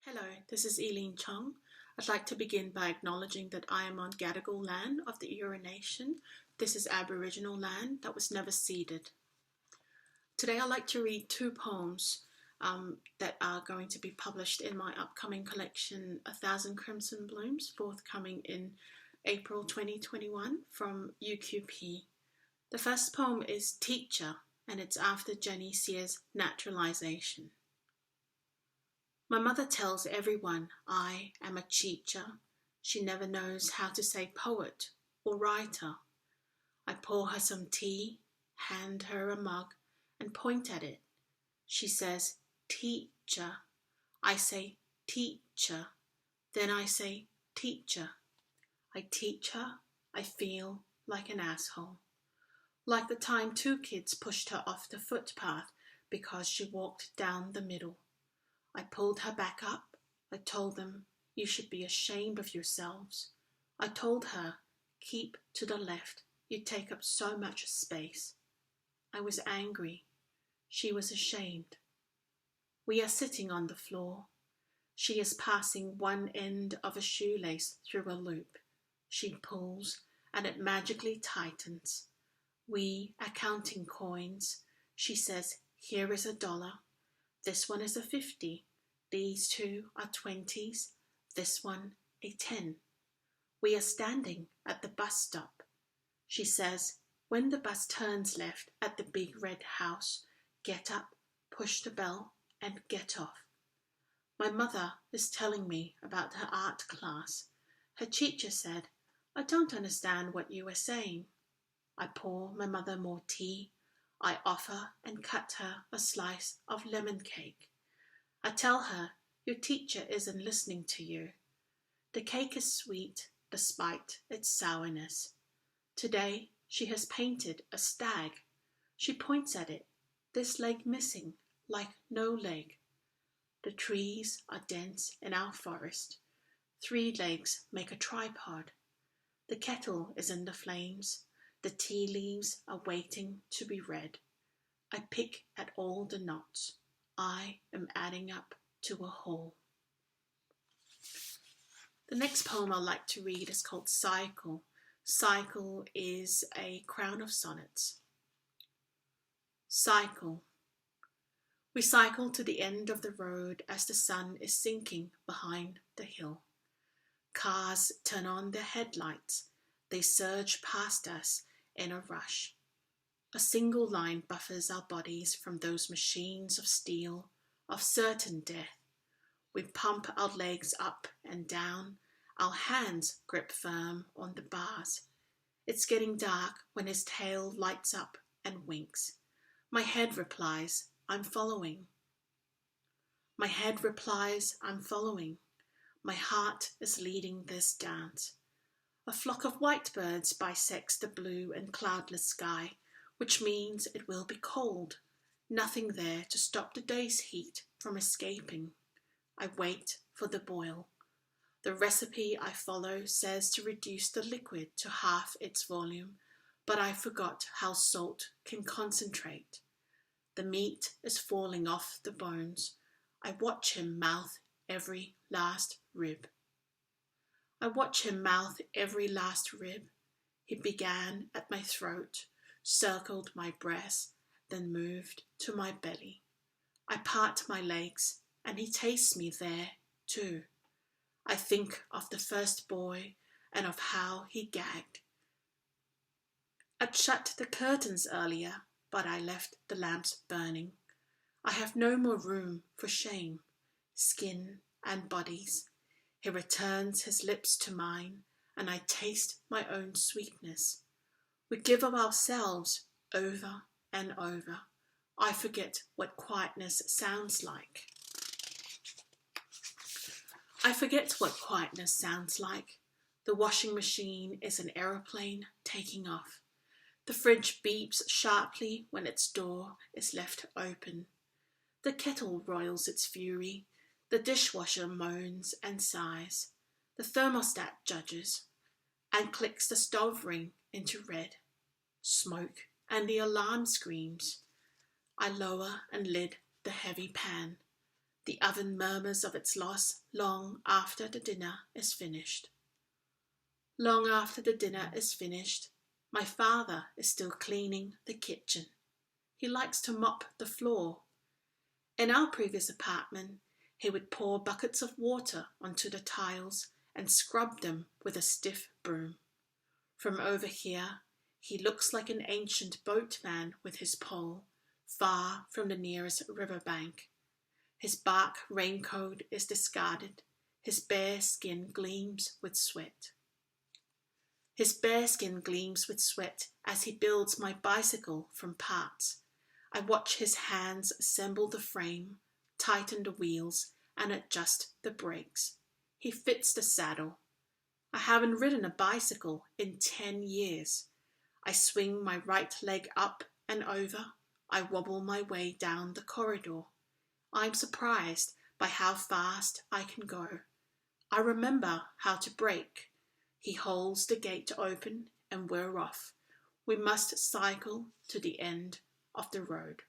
Hello, this is Eileen Chong. I'd like to begin by acknowledging that I am on Gadigal land of the Eora Nation. This is Aboriginal land that was never ceded. Today I'd like to read two poems that are going to be published in my upcoming collection, 1,000 Crimson Blooms, forthcoming in April 2021 from UQP. The first poem is Teacher, and it's after Jenny Sear's Naturalization. My mother tells everyone I am a teacher. She never knows how to say poet or writer. I pour her some tea, hand her a mug, and point at it. She says, teacher. I say, teacher. Then I say, teacher. I teach her. I feel like an asshole. Like the time two kids pushed her off the footpath because she walked down the middle. I pulled her back up. I told them, you should be ashamed of yourselves. I told her, keep to the left. You take up so much space. I was angry. She was ashamed. We are sitting on the floor. She is passing one end of a shoelace through a loop. She pulls, and it magically tightens. We are counting coins. She says, here is $1. This one is a 50. These two are 20s. This one a 10. We are standing at the bus stop. She says, when the bus turns left at the big red house, get up, push the bell, and get off. My mother is telling me about her art class. Her teacher said, I don't understand what you are saying. I pour my mother more tea. I offer and cut her a slice of lemon cake. I tell her, your teacher isn't listening to you. The cake is sweet despite its sourness. Today she has painted a stag. She points at it, this leg missing, like no leg. The trees are dense in our forest. 3 legs make a tripod. The kettle is in the flames. The tea leaves are waiting to be read. I pick at all the knots. I am adding up to a whole. The next poem I'd like to read is called Cycle. Cycle is a crown of sonnets. Cycle. We cycle to the end of the road as the sun is sinking behind the hill. Cars turn on their headlights. They surge past us in a rush. A single line buffers our bodies from those machines of steel, of certain death. We pump our legs up and down. Our hands grip firm on the bars. It's getting dark when his tail lights up and winks. My head replies, I'm following. My head replies, I'm following. My heart is leading this dance. A flock of white birds bisects the blue and cloudless sky, which means it will be cold. Nothing there to stop the day's heat from escaping. I wait for the boil. The recipe I follow says to reduce the liquid to half its volume, but I forgot how salt can concentrate. The meat is falling off the bones. I watch him mouth every last rib. I watch him mouth every last rib. He began at my throat, circled my breast, then moved to my belly. I part my legs, and he tastes me there, too. I think of the first boy and of how he gagged. I'd shut the curtains earlier, but I left the lamps burning. I have no more room for shame, skin and bodies. He returns his lips to mine, and I taste my own sweetness. We give of ourselves over and over. I forget what quietness sounds like. I forget what quietness sounds like. The washing machine is an aeroplane taking off. The fridge beeps sharply when its door is left open. The kettle roils its fury. The dishwasher moans and sighs. The thermostat judges and clicks the stove ring into red. Smoke and the alarm screams. I lower and lid the heavy pan. The oven murmurs of its loss long after the dinner is finished. Long after the dinner is finished, my father is still cleaning the kitchen. He likes to mop the floor. In our previous apartment, he would pour buckets of water onto the tiles and scrub them with a stiff broom. From over here, he looks like an ancient boatman with his pole, far from the nearest riverbank. His bark raincoat is discarded. His bare skin gleams with sweat. His bare skin gleams with sweat as he builds my bicycle from parts. I watch his hands assemble the frame, tighten the wheels, and adjust the brakes. He fits the saddle. I haven't ridden a bicycle in 10 years. I swing my right leg up and over. I wobble my way down the corridor. I'm surprised by how fast I can go. I remember how to brake. He holds the gate open and we're off. We must cycle to the end of the road.